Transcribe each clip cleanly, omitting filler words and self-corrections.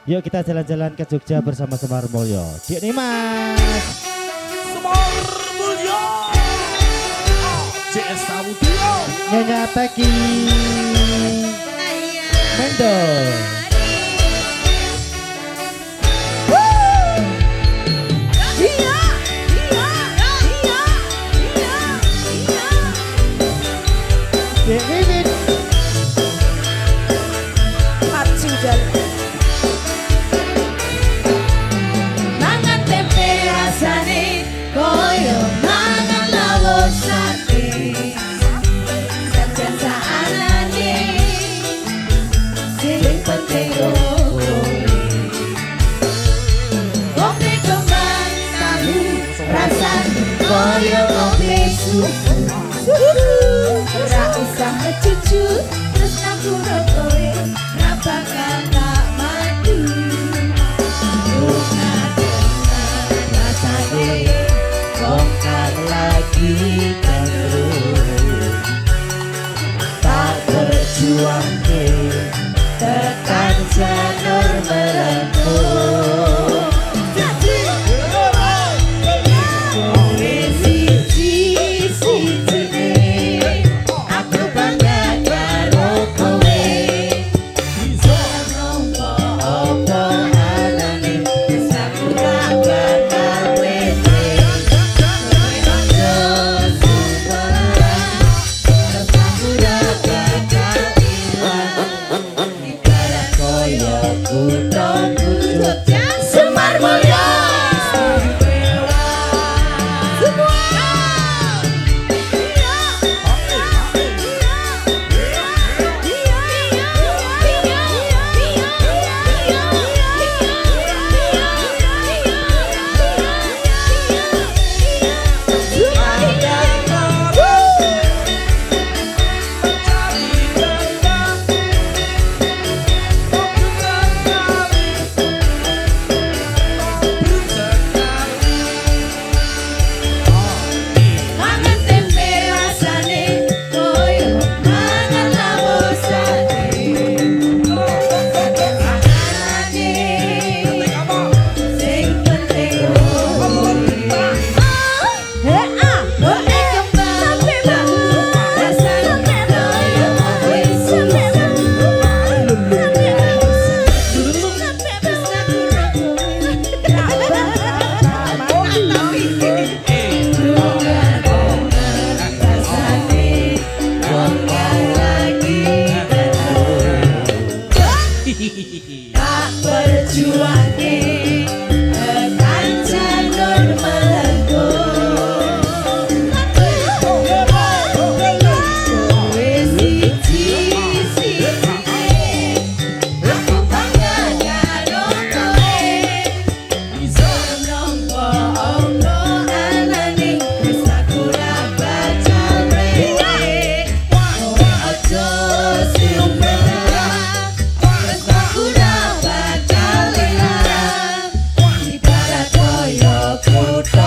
Yuk kita jalan-jalan ke Jogja bersama Semar Mulyo. Dik Nimas. Semar Mulyo. CS Audio. Nyonya Teki. Mendol. Dik Wiwin. Mangan tempe rasane koyo mangan lawos sate. Sajan saanane sing penting kowe. Kopi kembang tahu rasane koyo kopi susu. Ora usah cucu terus aku kowe ra bakal tak mati. Bongkar lagi kan tak berjuang ke tekan janur melengkung. Aku bangga karo kowe. Opo anane aku tak bakal wete. Semar Mulyo. Mangan tempe rasane koyo mangan lawos sate. Sing penting kowe. Kopi kembang tahu rasane koyo kopi susu. Tak berjuang tekan janur melengkung. Kowe siji aku bangga karo kowe. Nompo ono anane wis aku ra bakal rene. Ojo sing aku ora bakal ilang. Ibarat koyo kuda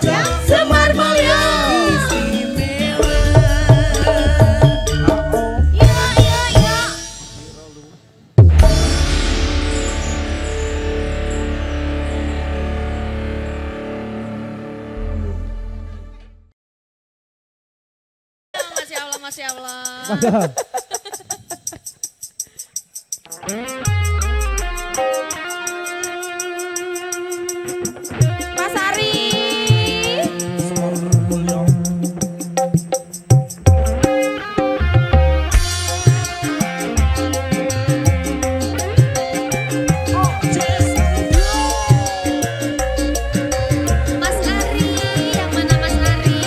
Bajang Semar Mulyo istimewa. Ya ya ya. Masya Allah, Masya Allah. Monggo. Mas Ari. Semar Mulyo. Mas Ari, yang mana Mas Ari?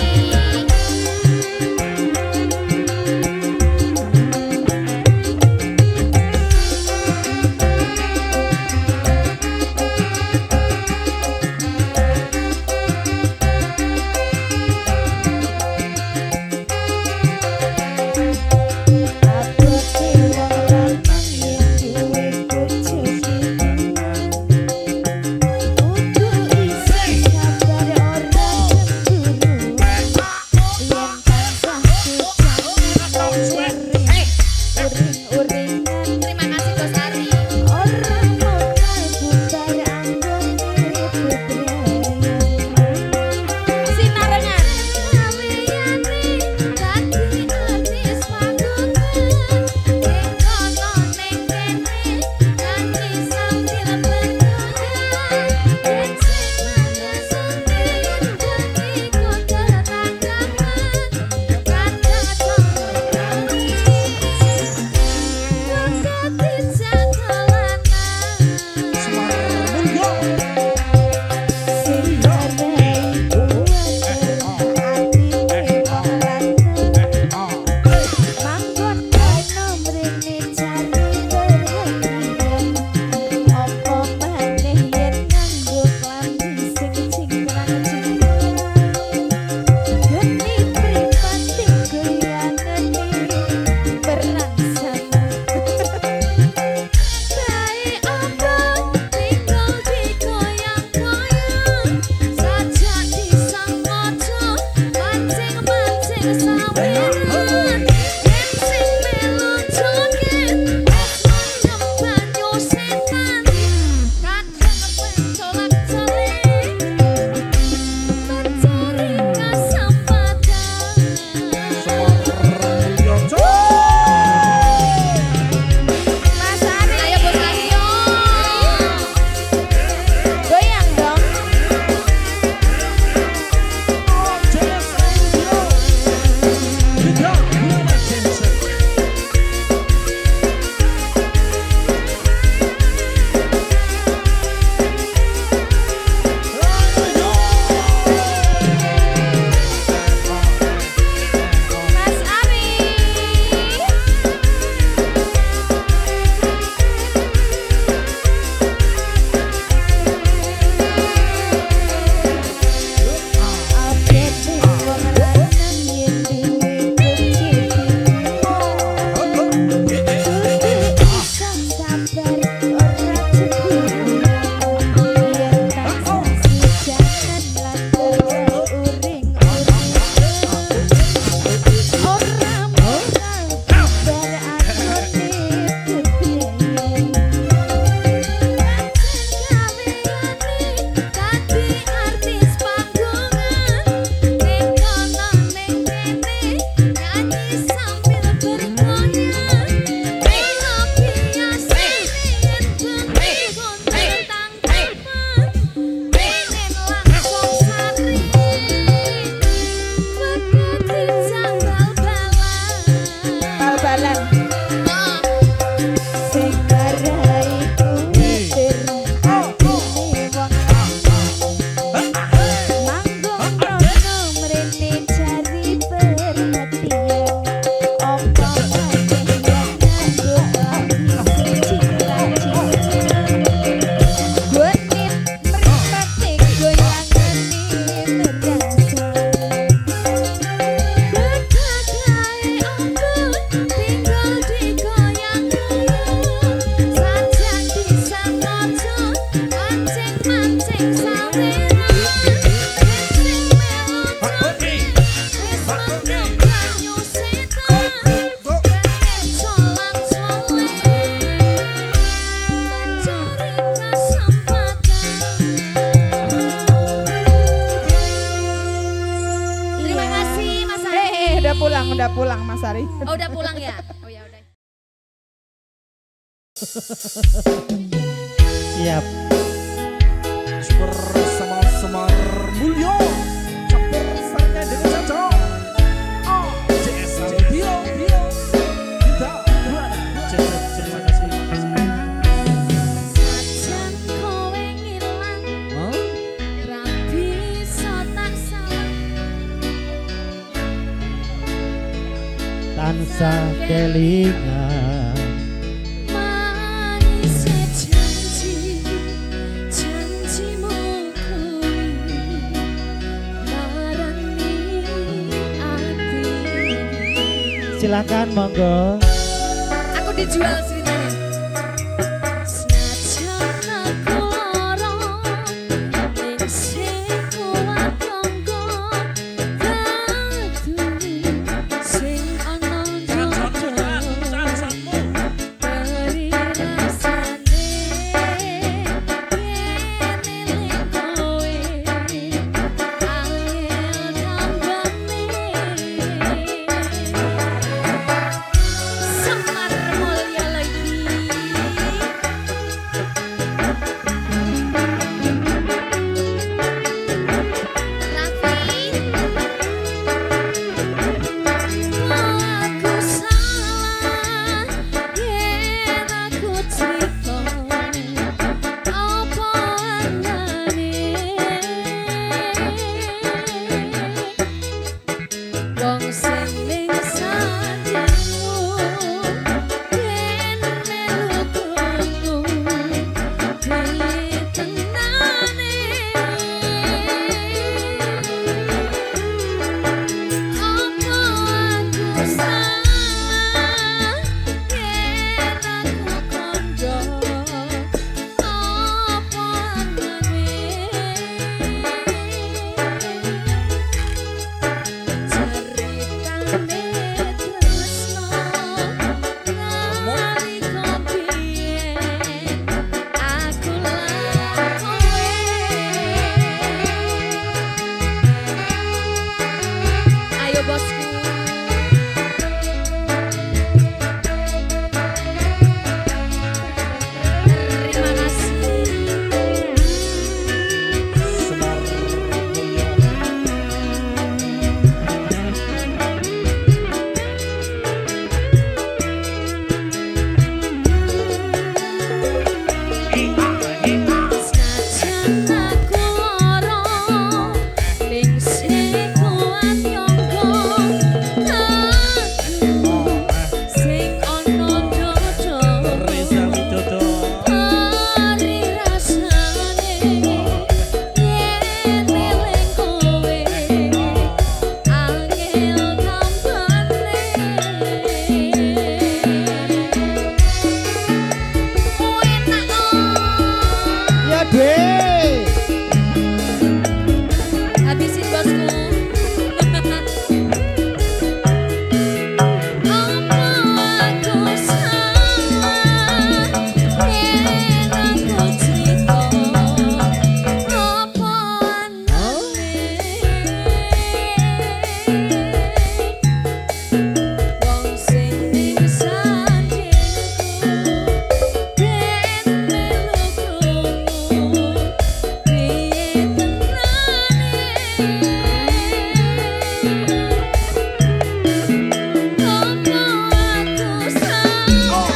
udah pulang Mas Ari. Oh udah pulang ya? Oh ya udah. Siap. Bersama Semar Mulyo campur sarnya dengan Caco. JS Audio kita berada. Terima kasih. Sajan kowe ngilang, ra bisa tak salah. Tansah kelingan Manis janji, janjimu kuwi larani ati. silakan monggo. Aku dijual ceritanya. Senajan aku lara, ning sing kuat tangga dadu sing ana jodoh. Beri rasane yen eling kowe, angel tambane. Semar Mulyo lagi. Raffi, aku salah yen aku cerita apa anane. Wong sing ning sandimu yen melu krungu piye tenane. Apa aku salah yen aku kandha apa anane. Ceritane tresno nalika biyen aku lan kowe. Ayo bosku. Terima kasih. Semar Mulyo. Senajan aku lara ning sing kuat nyangka aku sing ana jodoh. Reza Widodo. Beri rasane yen eling kowe, angel tambane. Enak Ya Dwe. habisin bosku. Apa aku salah yen aku cerita apa anane. Wong sing ning sandiku yen melu krungu piye tenane. Apa aku salah apa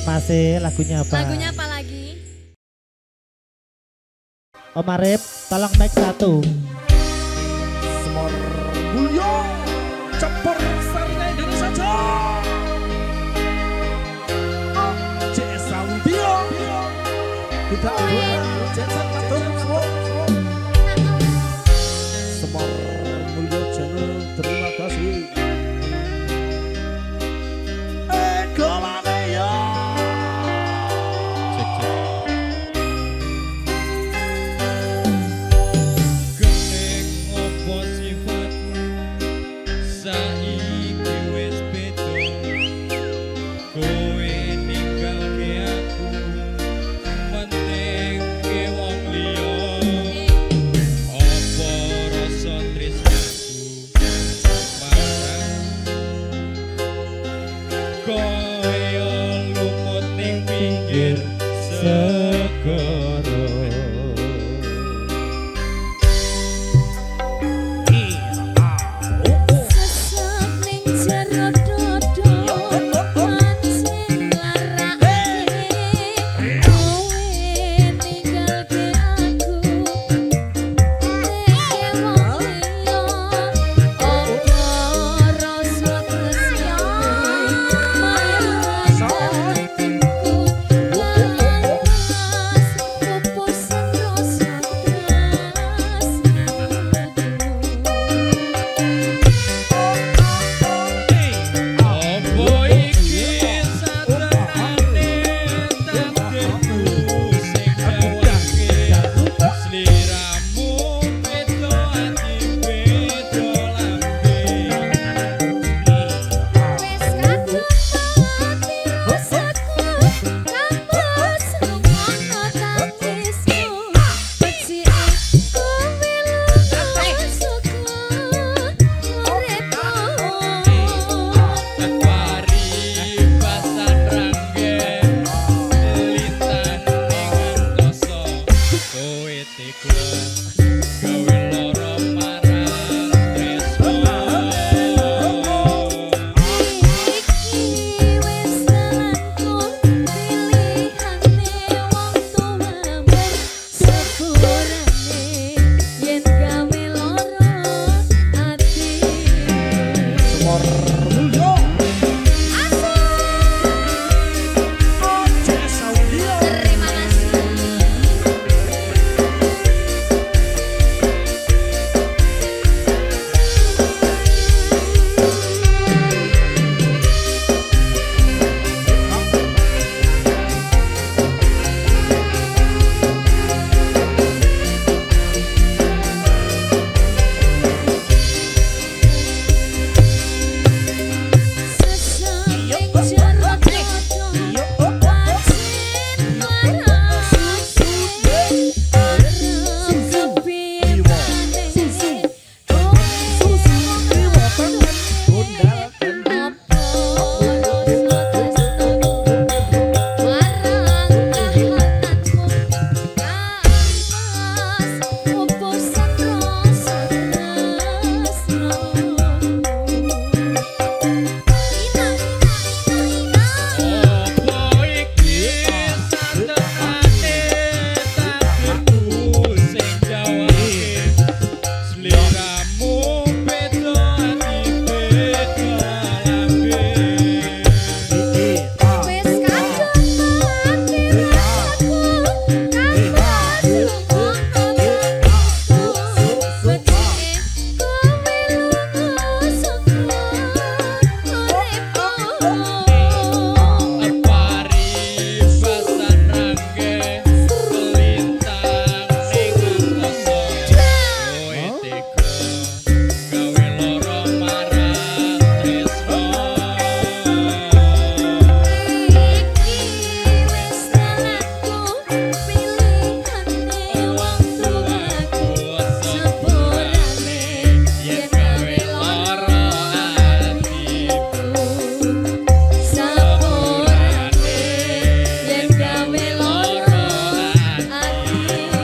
Masih lagunya apa? Lagunya apa lagi? Om Arif, tolong mic 1. Semar Mulyo campur sarnya dengan Caco. JS Audio Kita Jensen matur suwun. Semar Mulyo Channel, terima kasih. Eko Lameyo. Kening opo sifatmu saiki wis beda. Kowe ninggalke aku mentingke wong liya. Apa rasa tresnaku marang koyo lumut ning pinggir segara. Sesat ning jero dodo pancen larake kowe ninggalke aku nek wong liya apa rasa tresnaku marang atiku lantas pupusan rasa Opo iki satenane takdirku sing gawake sliramu beda ati beda lambe. wis kadung mati rasaku kampus lungono tangismu becike kowe lunga suku uripku Akbari pasan rangge lintang ning antoso kowe teko gawe lara marang tresno. iki wis dalanku pilihane wong tuamu sepurane yen gawe lara atiku Semar Mulyo. Aceh Saudio. terima kasih. Opo iki satenane takdirku sing gawake sliramu beda ati beda lambe. Wis kadung mati rasaku kampus lungono tangisku becike kowe lunga suku uripku Akbari pasan rangge lintang ning antoso kowe teko gawe lara marang tresno. iki wis dalanku pilihane wong tuaku sepurane yen gawe lara atiku sepurane yen gawe lara atiku.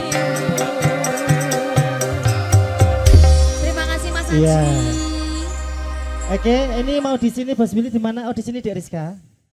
Terima kasih Mas Haji. Iya. Oke, ini mau di sini Bos Billy di mana? Oh, di sini di Rizka.